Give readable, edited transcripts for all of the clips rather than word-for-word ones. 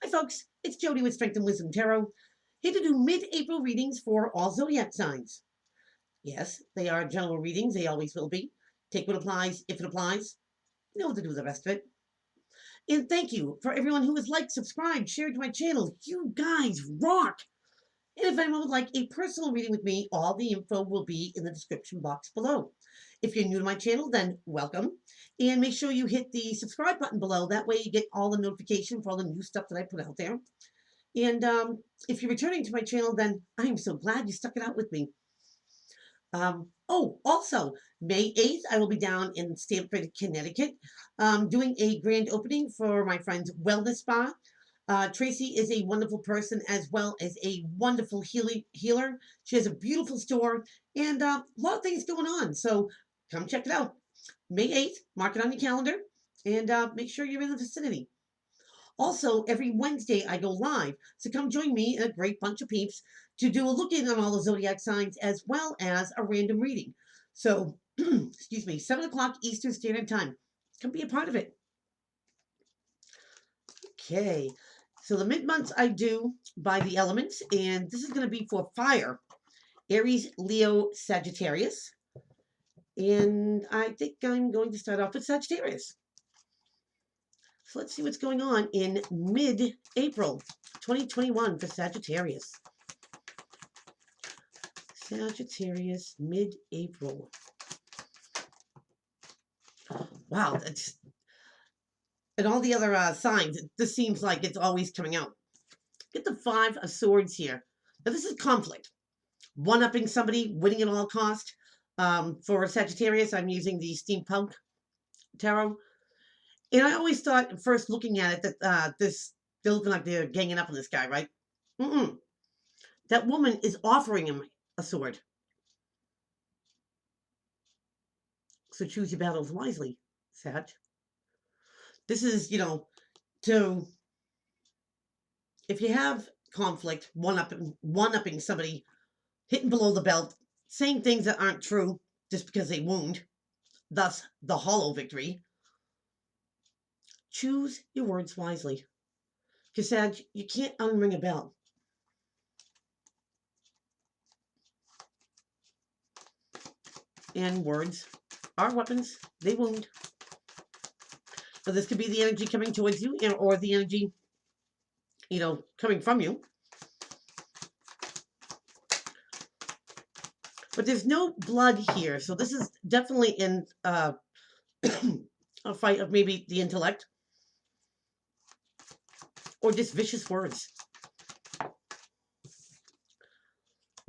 Hi folks, it's Jody with Strength and Wisdom Tarot, here to do mid-April readings for all zodiac signs. Yes, they are general readings, they always will be. Take what applies, if it applies. You know what to do with the rest of it. And thank you for everyone who has liked, subscribed, shared my channel. You guys rock! And if anyone would like a personal reading with me, all the info will be in the description box below. If you're new to my channel, then welcome. And make sure you hit the subscribe button below. That way you get all the notification for all the new stuff that I put out there. And if you're returning to my channel, then I'm so glad you stuck it out with me. Also, May 8th, I will be down in Stamford, Connecticut, doing a grand opening for my friend's wellness spa. Tracy is a wonderful person as well as a wonderful healer. She has a beautiful store and a lot of things going on. So come check it out. May 8th, mark it on your calendar and make sure you're in the vicinity. Also, every Wednesday I go live, so come join me and a great bunch of peeps to do a look-in on all the zodiac signs as well as a random reading. So, excuse me, 7 o'clock Eastern Standard Time. Come be a part of it. Okay, so the mid-months I do by the elements, and this is going to be for fire. Aries, Leo, Sagittarius. And I think I'm going to start off with Sagittarius. So let's see what's going on in mid-April 2021 for Sagittarius. Sagittarius, mid-April. Wow, that's... And all the other signs, this seems like it's always coming out. Get the 5 of Swords here. Now this is conflict. One-upping somebody, winning at all cost. For Sagittarius, I'm using the Steampunk Tarot. And I always thought, first looking at it, that they're looking like they're ganging up on this guy, right? That woman is offering him a sword. So choose your battles wisely, Sag. This is, if you have conflict, one-upping somebody, hitting below the belt, saying things that aren't true just because they wound, thus the hollow victory. Choose your words wisely. Because, Sag, you can't unring a bell. And words are weapons. They wound. So this could be the energy coming towards you, or the energy, coming from you. But there's no blood here, so this is definitely in a fight of maybe the intellect. Or just vicious words.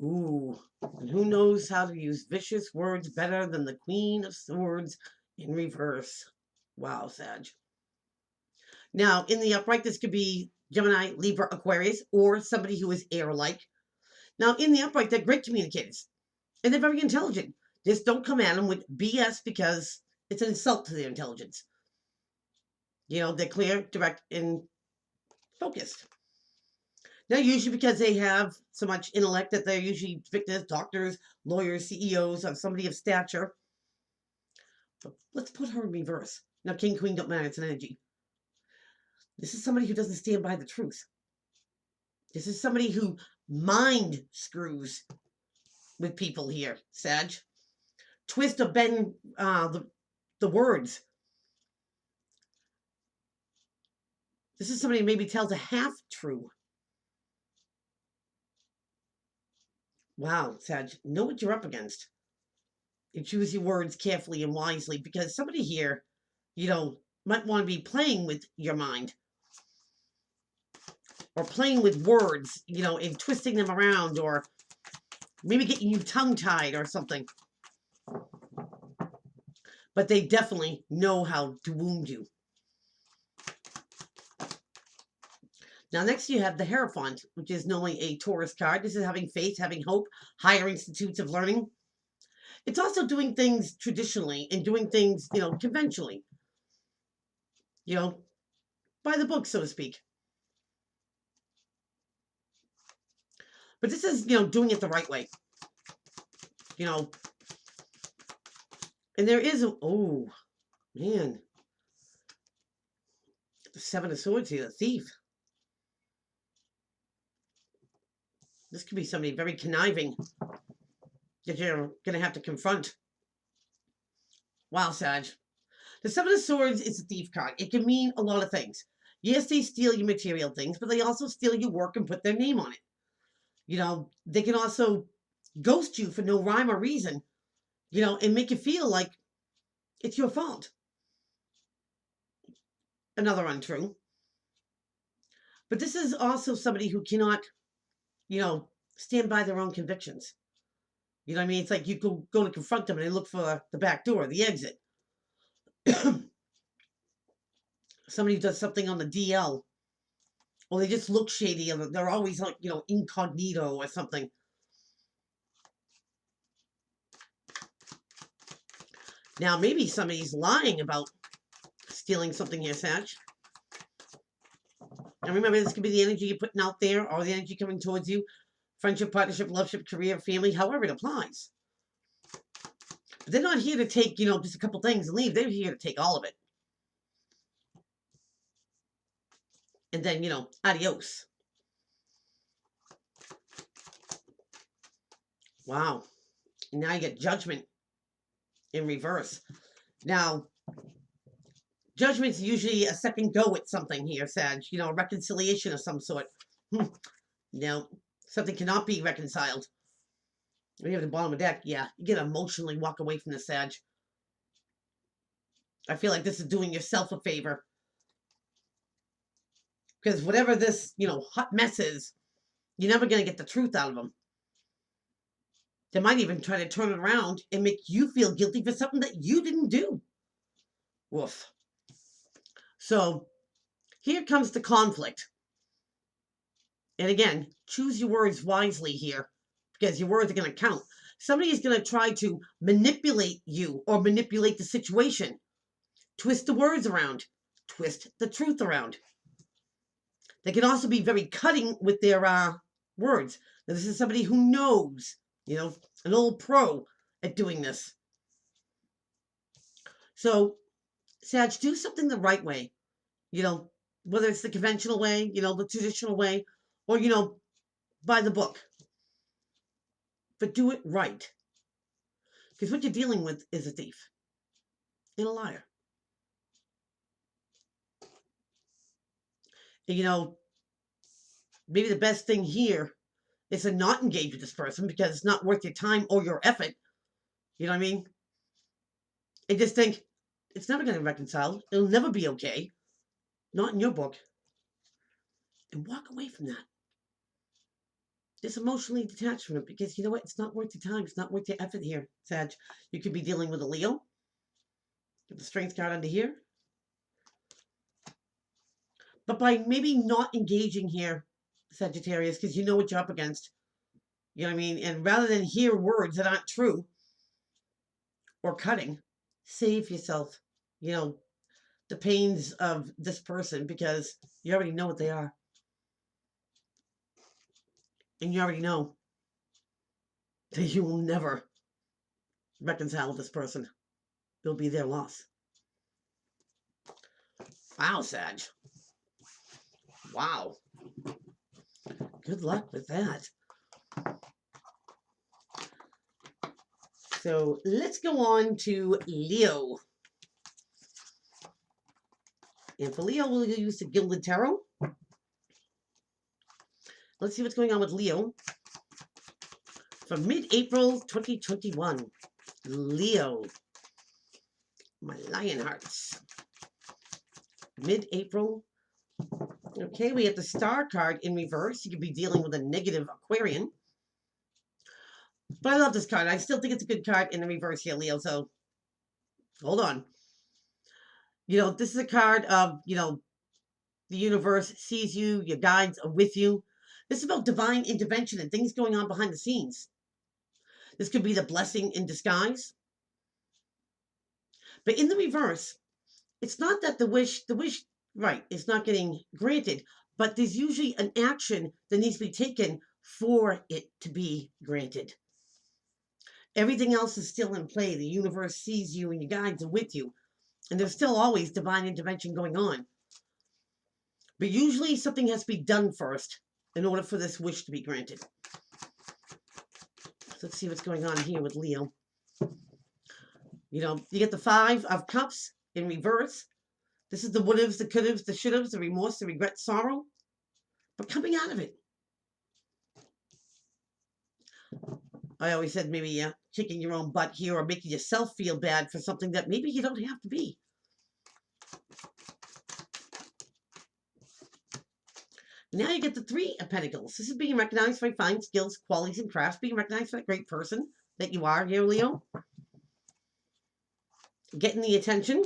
Ooh, and who knows how to use vicious words better than the Queen of Swords in reverse. Wow, Sag. Now, in the upright, this could be Gemini, Libra, Aquarius, or somebody who is air-like. Now, in the upright, they're great communicators. And they're very intelligent. Just don't come at them with BS because it's an insult to their intelligence. They're clear, direct, and focused. Now, usually because they have so much intellect that they're usually victims, doctors, lawyers, CEOs, or somebody of stature. But let's put her in reverse. Now, King, Queen don't matter. It's an energy. This is somebody who doesn't stand by the truth. This is somebody who mind screws with people here, Sag. Twist or bend the words. This is somebody who maybe tells a half-true. Wow, Sag, know what you're up against. And choose your words carefully and wisely, because somebody here, might want to be playing with your mind. Or playing with words, and twisting them around, or maybe getting you tongue-tied or something. But they definitely know how to wound you. Now, next you have the Hierophant, which is normally a Taurus card. This is having faith, having hope, higher institutes of learning. It's also doing things traditionally and doing things, conventionally. By the book, so to speak. But this is, doing it the right way. And there is oh, man. The 7 of Swords here, the Thief. This could be somebody very conniving that you're going to have to confront. Wow, Sag. The Seven of Swords is a thief card. It can mean a lot of things. Yes, they steal your material things, but they also steal your work and put their name on it. You know, they can also ghost you for no rhyme or reason, you know, and make you feel like it's your fault. Another untrue. But this is also somebody who cannot, you know, stand by their own convictions. You know what I mean? It's like you go to confront them and they look for the back door, the exit. Somebody who does something on the DL, or they just look shady and they're always like, you know, incognito or something. Now, maybe somebody's lying about stealing something here, Sag. And remember, this could be the energy you're putting out there or the energy coming towards you. Friendship, partnership, loveship, career, family, however it applies. But they're not here to take, you know, just a couple things and leave. They're here to take all of it. And then, you know, adios. Wow. And now you get Judgment in reverse. Now, Judgment's usually a second go at something here, Sag. You know, a reconciliation of some sort. No, something cannot be reconciled. We have the bottom of the deck. Yeah, you get emotionally walk away from the Sag. I feel like this is doing yourself a favor. Because whatever this, you know, hot mess is, you're never going to get the truth out of them. They might even try to turn it around and make you feel guilty for something that you didn't do. Woof. So here comes the conflict. And again, choose your words wisely here because your words are going to count. Somebody is going to try to manipulate you or manipulate the situation. Twist the words around. Twist the truth around. They can also be very cutting with their words. Now, this is somebody who knows, you know, an old pro at doing this. So, Sag, do something the right way. You know, whether it's the conventional way, you know, the traditional way, or, you know, by the book. But do it right. Because what you're dealing with is a thief and a liar. And, you know, maybe the best thing here is to not engage with this person because it's not worth your time or your effort. You know what I mean? And just think, it's never going to reconcile. It'll never be okay. Not in your book. And walk away from that. Just emotionally detached from it because you know what? It's not worth your time. It's not worth your effort here, Sag. You could be dealing with a Leo. Get the Strength card under here. But by maybe not engaging here, Sagittarius, because you know what you're up against. You know what I mean? And rather than hear words that aren't true or cutting, save yourself, you know, the pains of this person because you already know what they are. And you already know that you will never reconcile with this person. It'll be their loss. Wow, Sag. Wow. Good luck with that. So let's go on to Leo. And for Leo, we'll use the Gilded Tarot. Let's see what's going on with Leo for mid-April 2021. Leo. My lion hearts. Mid-April. Okay, we have the Star card in reverse. You could be dealing with a negative Aquarian. But I love this card. I still think it's a good card in the reverse here, Leo. So, hold on. You know, this is a card of, you know, the universe sees you. Your guides are with you. This is about divine intervention and things going on behind the scenes. This could be the blessing in disguise. But in the reverse, it's not that the wish, right, is not getting granted, but there's usually an action that needs to be taken for it to be granted. Everything else is still in play. The universe sees you and your guides are with you. And there's still always divine intervention going on. But usually something has to be done first in order for this wish to be granted. Let's see what's going on here with Leo. You know, you get the Five of Cups in reverse. This is the would-haves, the could-haves, the should-haves, the remorse, the regret, sorrow. But coming out of it. I always said maybe kicking your own butt here or making yourself feel bad for something that maybe you don't have to be. Now you get the Three of Pentacles. This is being recognized for fine skills, qualities, and crafts. Being recognized for that great person that you are here, Leo. Getting the attention.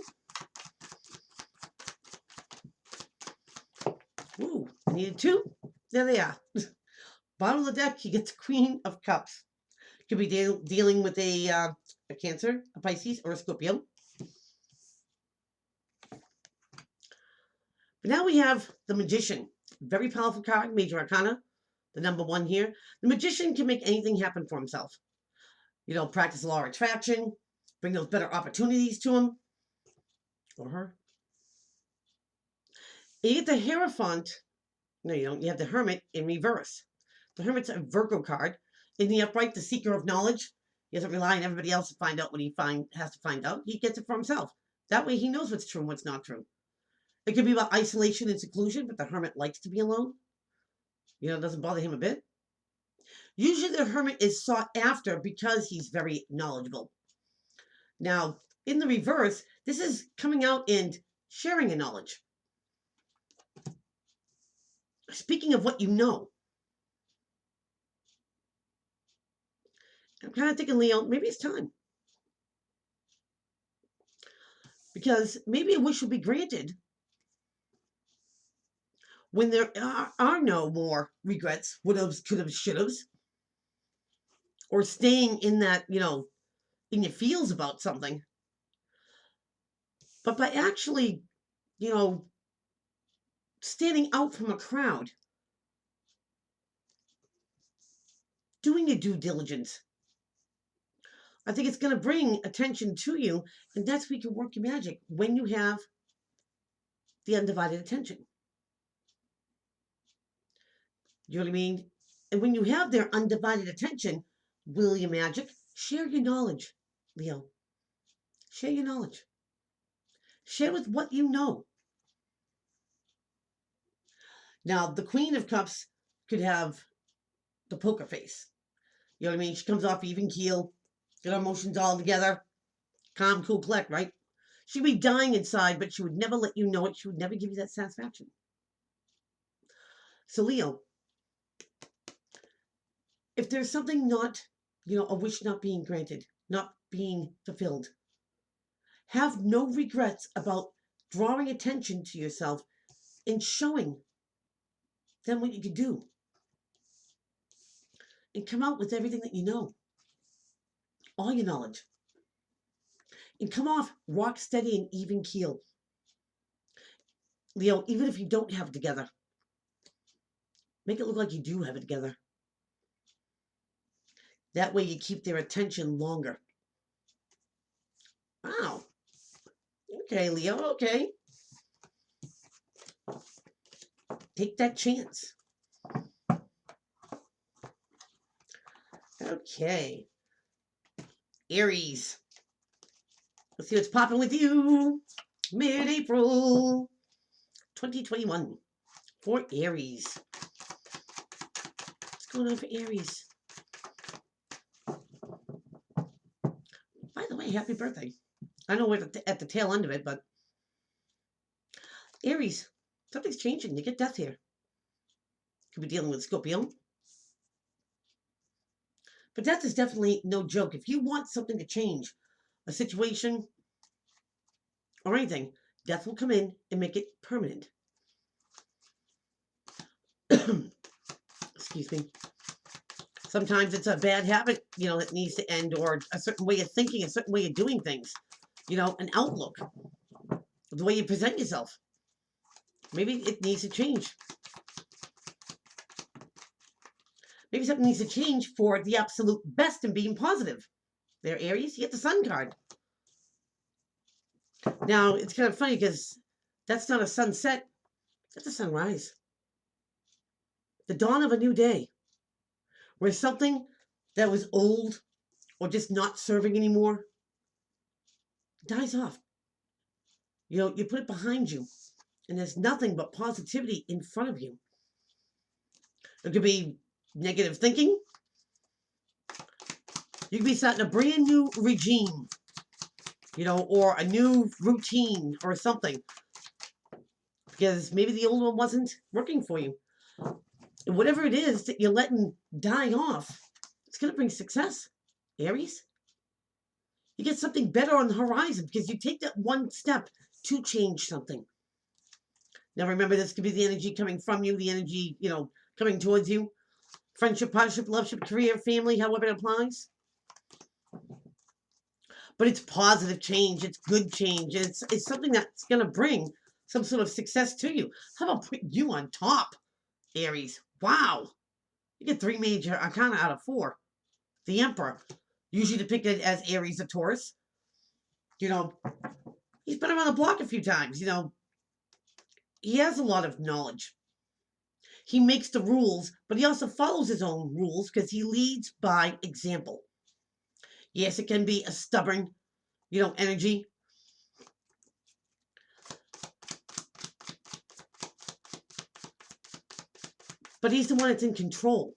Ooh, I needed two. There they are. Bottom of the deck, you get the Queen of Cups. Could be dealing with a Cancer, a Pisces, or a Scorpio. But now we have the Magician. Very powerful card, Major Arcana, the number 1 here. The Magician can make anything happen for himself. You know, practice law of attraction, bring those better opportunities to him or her. You get the Hierophant. No, you don't. You have the Hermit in reverse. The Hermit's a Virgo card. In the upright, the seeker of knowledge. He doesn't rely on everybody else to find out what he has to find out. He gets it for himself. That way he knows what's true and what's not true. It could be about isolation and seclusion, but the Hermit likes to be alone. You know, it doesn't bother him a bit. Usually the Hermit is sought after because he's very knowledgeable. Now, in the reverse, this is coming out and sharing a knowledge. Speaking of what you know. I'm kind of thinking, Leo, maybe it's time. Because maybe a wish will be granted when there are no more regrets, would-haves, could-haves, should-haves, or staying in that, you know, in your feels about something. But by actually, you know, standing out from a crowd, doing your due diligence, I think it's going to bring attention to you, and that's where you can work your magic, when you have the undivided attention. You know what I mean? And when you have their undivided attention, will your magic, share your knowledge, Leo. Share your knowledge. Share with what you know. Now, the Queen of Cups could have the poker face. You know what I mean? She comes off even keel, get her emotions all together, calm, cool, collect, right? She'd be dying inside, but she would never let you know it. She would never give you that satisfaction. So, Leo, if there's something not, you know, a wish not being granted, not being fulfilled, have no regrets about drawing attention to yourself and showing them what you can do. And come out with everything that you know. All your knowledge. And come off rock steady and even keel. Leo, even if you don't have it together, make it look like you do have it together. That way you keep their attention longer. Wow. Okay, Leo, okay. Take that chance. Okay. Aries. Let's see what's popping with you. Mid-April 2021 for Aries. What's going on for Aries? By the way, happy birthday. I know we're at the tail end of it, but Aries, something's changing. You get death here. Could be dealing with Scorpio. But death is definitely no joke. If you want something to change, a situation or anything, death will come in and make it permanent. Excuse me. Sometimes it's a bad habit, you know, that needs to end, or a certain way of thinking, a certain way of doing things, you know, an outlook, the way you present yourself. Maybe it needs to change. Maybe something needs to change for the absolute best in being positive. There, Aries, you get the Sun card. Now, it's kind of funny because that's not a sunset. That's a sunrise. The dawn of a new day. Where something that was old or just not serving anymore dies off. You put it behind you, and there's nothing but positivity in front of you. It could be negative thinking. You could be starting a brand new regime, or a new routine or something, because maybe the old one wasn't working for you. And whatever it is that you're letting die off, it's going to bring success, Aries. You get something better on the horizon because you take that one step to change something. Now, remember, this could be the energy coming from you, the energy, coming towards you. Friendship, partnership, loveship, career, family, however it applies. But it's positive change. It's good change. It's something that's going to bring some sort of success to you. How about putting you on top, Aries? Wow. You get 3 major arcana out of 4. The Emperor, usually depicted as Aries or Taurus. He's been around the block a few times. He has a lot of knowledge. He makes the rules, but he also follows his own rules because he leads by example. Yes, it can be a stubborn, energy. But he's the one that's in control.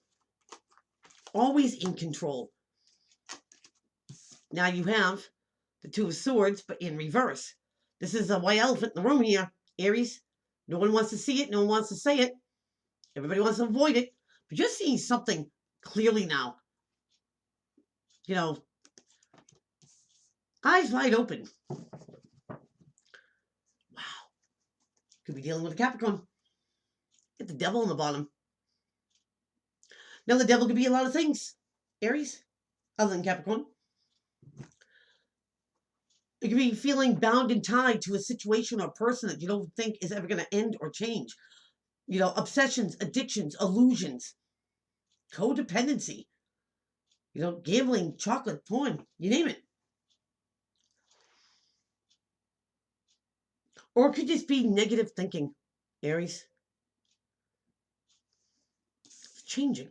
Always in control. Now you have the 2 of Swords, but in reverse. This is a white elephant in the room here, Aries. No one wants to see it. No one wants to say it. Everybody wants to avoid it. But you're seeing something clearly now. Eyes wide open. Wow. Could be dealing with a Capricorn. Get the devil on the bottom. Now, the devil could be a lot of things, Aries, other than Capricorn. It could be feeling bound and tied to a situation or person that you don't think is ever going to end or change. Obsessions, addictions, illusions, codependency, gambling, chocolate, porn, you name it. Or it could just be negative thinking, Aries. It's changing.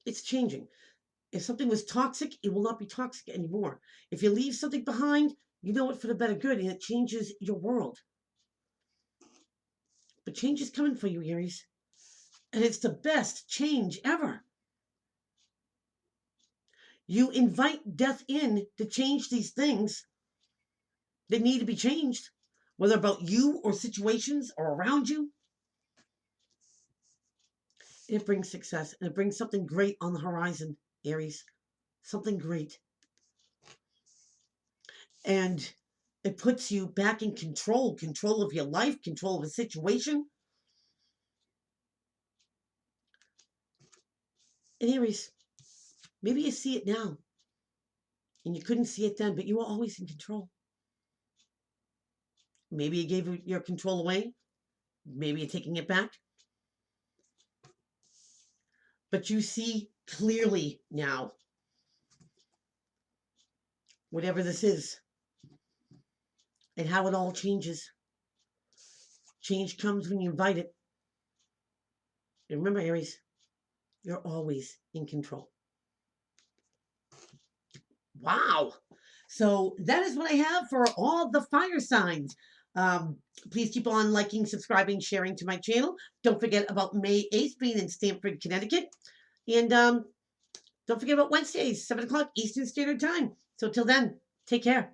It's changing. If something was toxic, it will not be toxic anymore. If you leave something behind, you know it for the better good, and it changes your world. But change is coming for you, Aries. And it's the best change ever. You invite death in to change these things that need to be changed, whether about you or situations or around you. It brings success, and it brings something great on the horizon, Aries. Something great. And it puts you back in control of your life, control of a situation. And Aries, maybe you see it now, and you couldn't see it then, but you were always in control. Maybe you gave your control away. Maybe you're taking it back. But you see clearly now, whatever this is, and how it all changes. Change comes when you invite it. And remember, Aries, you're always in control. Wow. So that is what I have for all the fire signs. Please keep on liking, subscribing, sharing to my channel. Don't forget about May 8th being in Stamford, Connecticut. And don't forget about Wednesdays, 7 o'clock Eastern Standard Time. So till then, take care.